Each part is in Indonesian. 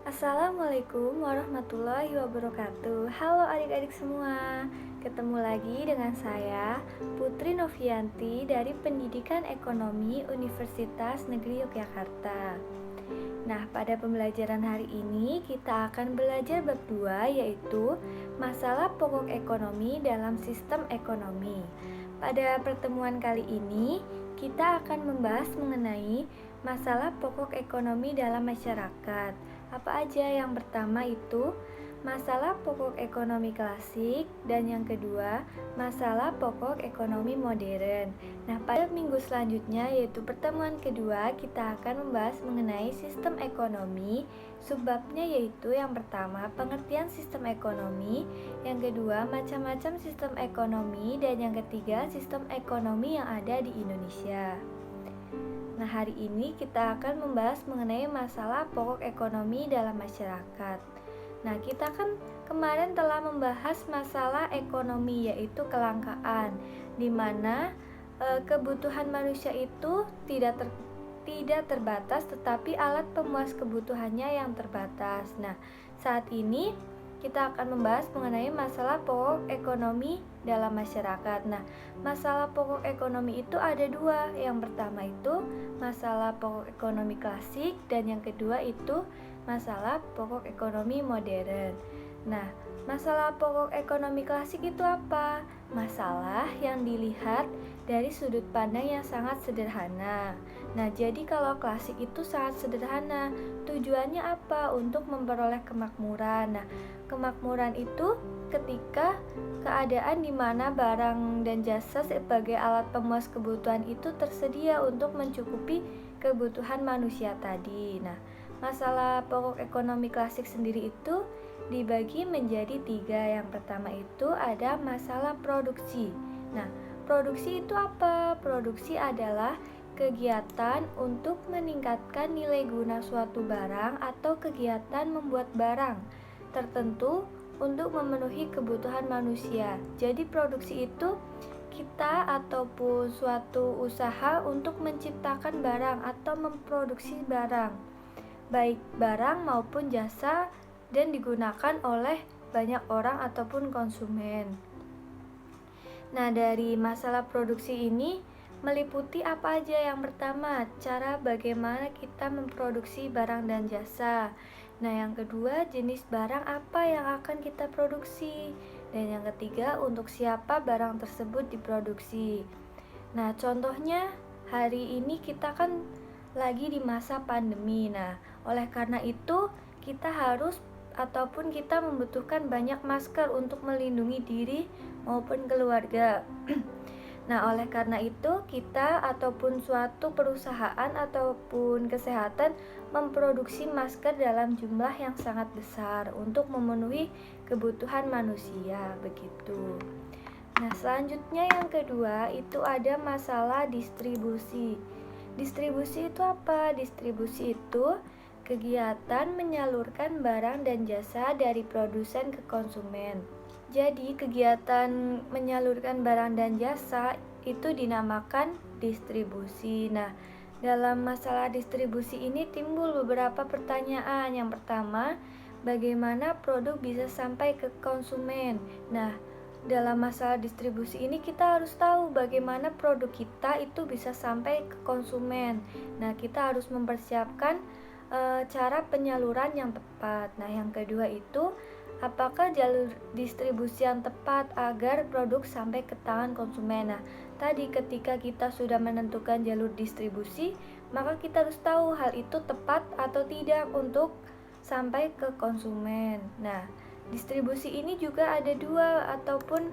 Assalamualaikum warahmatullahi wabarakatuh. Halo adik-adik semua. Ketemu lagi dengan saya, Putri Novianti dari Pendidikan Ekonomi Universitas Negeri Yogyakarta. Nah, pada pembelajaran hari ini kita akan belajar bab 2, yaitu masalah pokok ekonomi dalam sistem ekonomi. Pada pertemuan kali ini, kita akan membahas mengenai masalah pokok ekonomi dalam masyarakat. Apa aja? Yang pertama itu masalah pokok ekonomi klasik, dan yang kedua masalah pokok ekonomi modern. Nah, pada minggu selanjutnya, yaitu pertemuan kedua, kita akan membahas mengenai sistem ekonomi. Subbabnya yaitu yang pertama pengertian sistem ekonomi, yang kedua macam-macam sistem ekonomi, dan yang ketiga sistem ekonomi yang ada di Indonesia. Nah, hari ini kita akan membahas mengenai masalah pokok ekonomi dalam masyarakat. Nah, kita kan kemarin telah membahas masalah ekonomi, yaitu kelangkaan, di mana kebutuhan manusia itu tidak terbatas, tetapi alat pemuas kebutuhannya yang terbatas. Nah, saat ini kita akan membahas mengenai masalah pokok ekonomi dalam masyarakat. Nah, masalah pokok ekonomi itu ada dua. Yang pertama itu masalah pokok ekonomi klasik, dan yang kedua itu masalah pokok ekonomi modern. Nah, masalah pokok ekonomi klasik itu apa? Masalah yang dilihat dari sudut pandang yang sangat sederhana. Nah, jadi kalau klasik itu sangat sederhana. Tujuannya apa? Untuk memperoleh kemakmuran. Nah, kemakmuran itu ketika keadaan di mana barang dan jasa sebagai alat pemuas kebutuhan itu tersedia untuk mencukupi kebutuhan manusia tadi. Nah, masalah pokok ekonomi klasik sendiri itu dibagi menjadi tiga. Yang pertama itu ada masalah produksi. Nah, produksi itu apa? Produksi adalah kegiatan untuk meningkatkan nilai guna suatu barang atau kegiatan membuat barang tertentu untuk memenuhi kebutuhan manusia. Jadi produksi itu kita ataupun suatu usaha untuk menciptakan barang atau memproduksi barang, baik barang maupun jasa, dan digunakan oleh banyak orang ataupun konsumen. Nah, dari masalah produksi ini meliputi apa aja? Yang pertama, cara bagaimana kita memproduksi barang dan jasa. Nah, yang kedua, jenis barang apa yang akan kita produksi. Dan yang ketiga, untuk siapa barang tersebut diproduksi. Nah, contohnya hari ini kita kan lagi di masa pandemi. Nah, oleh karena itu kita harus ataupun kita membutuhkan banyak masker untuk melindungi diri maupun keluarga. Nah, oleh karena itu kita ataupun suatu perusahaan ataupun kesehatan memproduksi masker dalam jumlah yang sangat besar untuk memenuhi kebutuhan manusia, begitu. Nah, selanjutnya yang kedua itu ada masalah distribusi. Distribusi itu apa? Distribusi itu kegiatan menyalurkan barang dan jasa dari produsen ke konsumen. Jadi, kegiatan menyalurkan barang dan jasa itu dinamakan distribusi. Nah, dalam masalah distribusi ini timbul beberapa pertanyaan. Yang pertama, bagaimana produk bisa sampai ke konsumen? Nah, dalam masalah distribusi ini kita harus tahu bagaimana produk kita itu bisa sampai ke konsumen. Nah, kita harus mempersiapkan cara penyaluran yang tepat. Nah, yang kedua itu apakah jalur distribusi yang tepat agar produk sampai ke tangan konsumen. Nah, tadi ketika kita sudah menentukan jalur distribusi, maka kita harus tahu hal itu tepat atau tidak untuk sampai ke konsumen. Nah, distribusi ini juga ada dua ataupun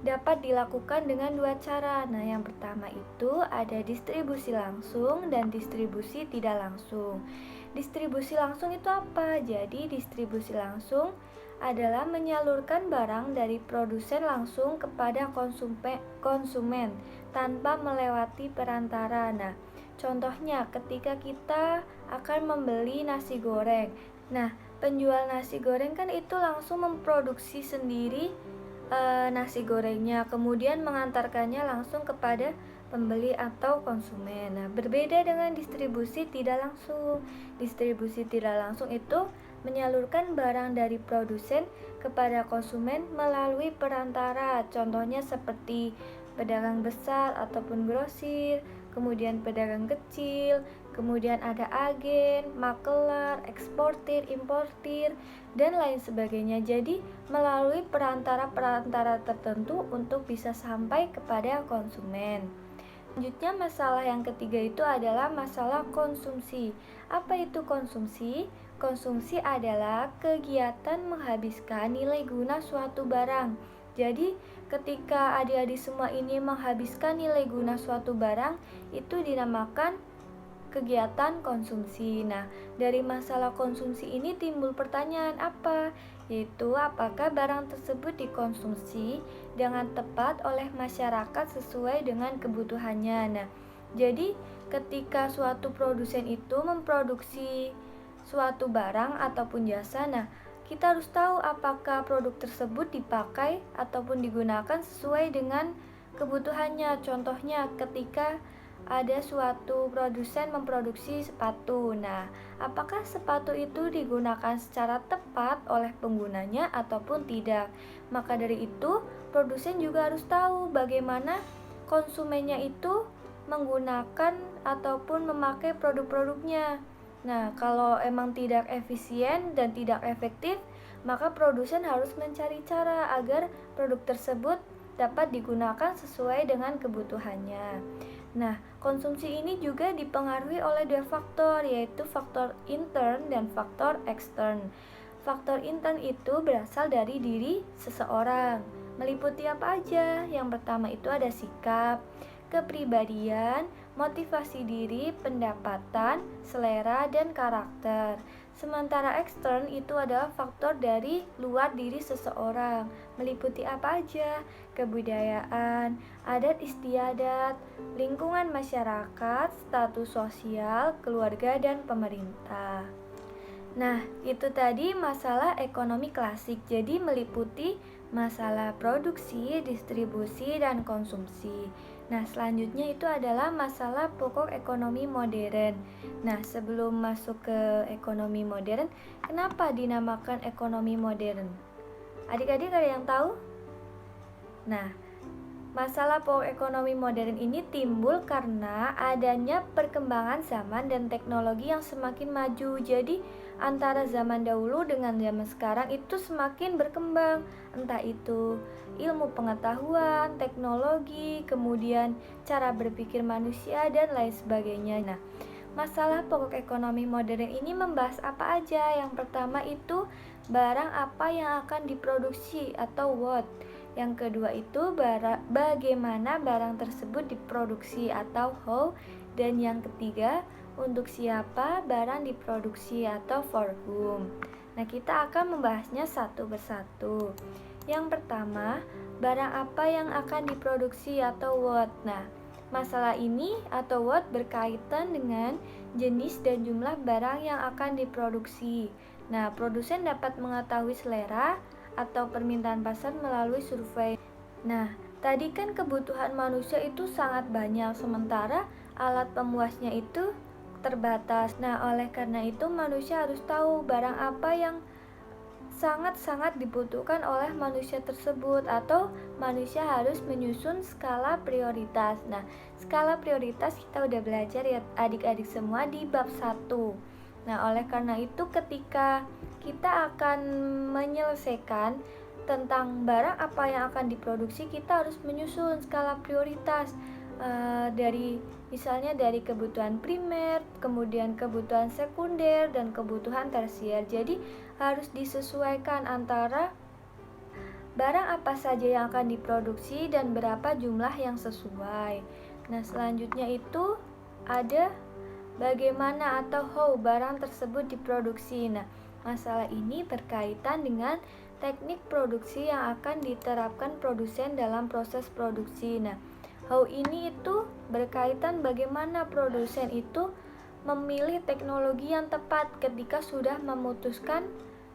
dapat dilakukan dengan dua cara. Nah, yang pertama itu ada distribusi langsung dan distribusi tidak langsung. Distribusi langsung itu apa? Jadi, distribusi langsung adalah menyalurkan barang dari produsen langsung kepada konsumen tanpa melewati perantara. Nah, contohnya ketika kita akan membeli nasi goreng. Nah, penjual nasi goreng kan itu langsung memproduksi sendiri nasi gorengnya, kemudian mengantarkannya langsung kepada pembeli atau konsumen. Nah, berbeda dengan distribusi tidak langsung. Distribusi tidak langsung itu menyalurkan barang dari produsen kepada konsumen melalui perantara, contohnya seperti pedagang besar ataupun grosir, kemudian pedagang kecil, kemudian ada agen, makelar, eksportir, importir, dan lain sebagainya. Jadi melalui perantara-perantara tertentu untuk bisa sampai kepada konsumen. Selanjutnya masalah yang ketiga itu adalah masalah konsumsi. Apa itu konsumsi? Konsumsi adalah kegiatan menghabiskan nilai guna suatu barang. Jadi ketika adik-adik semua ini menghabiskan nilai guna suatu barang, itu dinamakan kegiatan konsumsi. Nah, dari masalah konsumsi ini timbul pertanyaan apa? Yaitu apakah barang tersebut dikonsumsi dengan tepat oleh masyarakat sesuai dengan kebutuhannya. Nah, jadi ketika suatu produsen itu memproduksi suatu barang ataupun jasa, nah kita harus tahu apakah produk tersebut dipakai ataupun digunakan sesuai dengan kebutuhannya. Contohnya ketika ada suatu produsen memproduksi sepatu. Nah, apakah sepatu itu digunakan secara tepat oleh penggunanya ataupun tidak? Maka dari itu, produsen juga harus tahu bagaimana konsumennya itu menggunakan ataupun memakai produk-produknya. Nah, kalau emang tidak efisien dan tidak efektif, maka produsen harus mencari cara agar produk tersebut dapat digunakan sesuai dengan kebutuhannya. Nah, konsumsi ini juga dipengaruhi oleh dua faktor, yaitu faktor intern dan faktor ekstern. Faktor intern itu berasal dari diri seseorang. Meliputi apa aja? Yang pertama itu ada sikap, kepribadian, motivasi diri, pendapatan, selera, dan karakter. Sementara ekstern itu adalah faktor dari luar diri seseorang. Meliputi apa aja? Kebudayaan, adat istiadat, lingkungan masyarakat, status sosial, keluarga, dan pemerintah. Nah, itu tadi masalah ekonomi klasik. Jadi meliputi masalah produksi, distribusi, dan konsumsi. Nah, selanjutnya itu adalah masalah pokok ekonomi modern. Nah, sebelum masuk ke ekonomi modern, kenapa dinamakan ekonomi modern? Adik-adik ada yang tahu? Nah, masalah pokok ekonomi modern ini timbul karena adanya perkembangan zaman dan teknologi yang semakin maju. Jadi antara zaman dahulu dengan zaman sekarang itu semakin berkembang, entah itu ilmu pengetahuan, teknologi, kemudian cara berpikir manusia, dan lain sebagainya. Nah, masalah pokok ekonomi modern ini membahas apa aja? Yang pertama itu barang apa yang akan diproduksi atau what. Yang kedua itu bagaimana barang tersebut diproduksi atau how. Dan yang ketiga, untuk siapa barang diproduksi atau for whom. Nah, kita akan membahasnya satu persatu. Yang pertama, barang apa yang akan diproduksi atau what. Nah, masalah ini atau what berkaitan dengan jenis dan jumlah barang yang akan diproduksi. Nah, produsen dapat mengetahui selera atau permintaan pasar melalui survei. Nah, tadi kan kebutuhan manusia itu sangat banyak, sementara alat pemuasnya itu terbatas. Nah, oleh karena itu manusia harus tahu barang apa yang sangat-sangat dibutuhkan oleh manusia tersebut, atau manusia harus menyusun skala prioritas. Nah, skala prioritas kita udah belajar ya adik-adik semua di bab 1. Nah, oleh karena itu ketika kita akan menyelesaikan tentang barang apa yang akan diproduksi, kita harus menyusun skala prioritas misalnya dari kebutuhan primer, kemudian kebutuhan sekunder, dan kebutuhan tersier. Jadi harus disesuaikan antara barang apa saja yang akan diproduksi dan berapa jumlah yang sesuai. Nah, selanjutnya itu ada bagaimana atau how barang tersebut diproduksi. Nah, masalah ini berkaitan dengan teknik produksi yang akan diterapkan produsen dalam proses produksi. Nah, how ini itu berkaitan bagaimana produsen itu memilih teknologi yang tepat ketika sudah memutuskan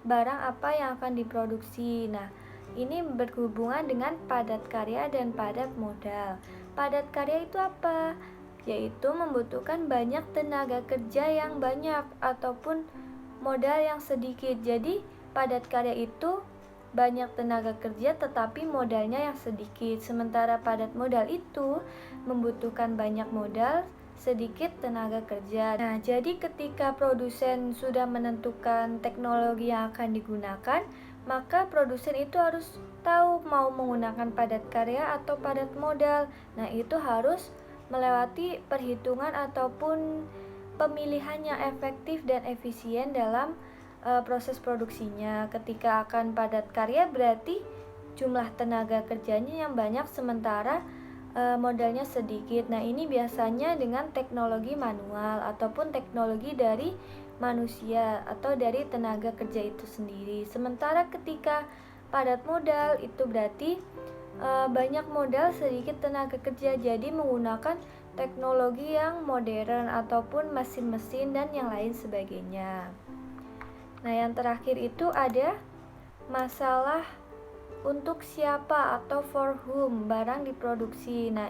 barang apa yang akan diproduksi. Nah, ini berhubungan dengan padat karya dan padat modal. Padat karya itu apa? Yaitu membutuhkan banyak tenaga kerja yang banyak ataupun modal yang sedikit. Jadi padat karya itu banyak tenaga kerja tetapi modalnya yang sedikit. Sementara padat modal itu membutuhkan banyak modal, sedikit tenaga kerja. Nah, jadi ketika produsen sudah menentukan teknologi yang akan digunakan, maka produsen itu harus tahu mau menggunakan padat karya atau padat modal. Nah, itu harus melewati perhitungan ataupun pemilihan yang efektif dan efisien dalam proses produksinya. Ketika akan padat karya berarti jumlah tenaga kerjanya yang banyak sementara modalnya sedikit. Nah, ini biasanya dengan teknologi manual ataupun teknologi dari manusia atau dari tenaga kerja itu sendiri. Sementara ketika padat modal itu berarti banyak modal sedikit tenaga kerja, jadi menggunakan teknologi yang modern ataupun mesin-mesin dan yang lain sebagainya. Nah, yang terakhir itu ada masalah untuk siapa atau for whom barang diproduksi. Nah,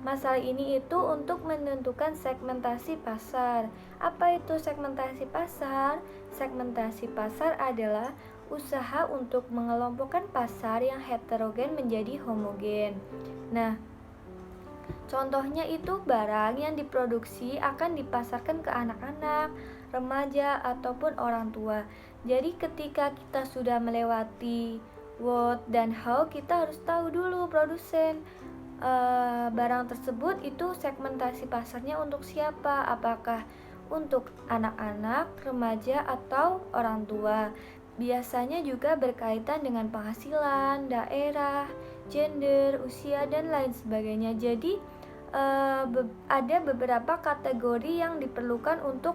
masalah ini itu untuk menentukan segmentasi pasar. Apa itu segmentasi pasar? Segmentasi pasar adalah usaha untuk mengelompokkan pasar yang heterogen menjadi homogen. Nah, contohnya itu barang yang diproduksi akan dipasarkan ke anak-anak, remaja, ataupun orang tua. Jadi ketika kita sudah melewati what dan how, kita harus tahu dulu produsen barang tersebut itu segmentasi pasarnya untuk siapa, apakah untuk anak-anak, remaja, atau orang tua. Biasanya juga berkaitan dengan penghasilan, daerah, gender, usia, dan lain sebagainya. Jadi ada beberapa kategori yang diperlukan untuk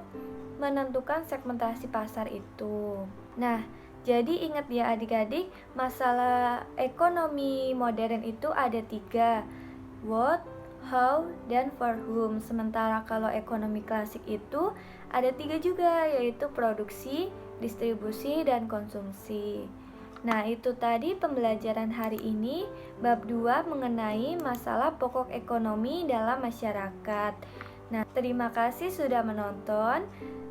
menentukan segmentasi pasar itu. Nah, jadi ingat ya adik-adik, masalah ekonomi modern itu ada 3, what, how, dan for whom. Sementara kalau ekonomi klasik itu ada 3 juga, yaitu produksi, distribusi, dan konsumsi. Nah, itu tadi pembelajaran hari ini, bab 2 mengenai masalah pokok ekonomi dalam masyarakat. Nah, terima kasih sudah menonton.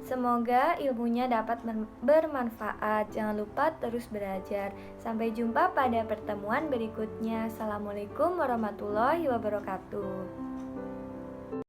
Semoga ilmunya dapat bermanfaat. Jangan lupa terus belajar. Sampai jumpa pada pertemuan berikutnya. Assalamualaikum warahmatullahi wabarakatuh.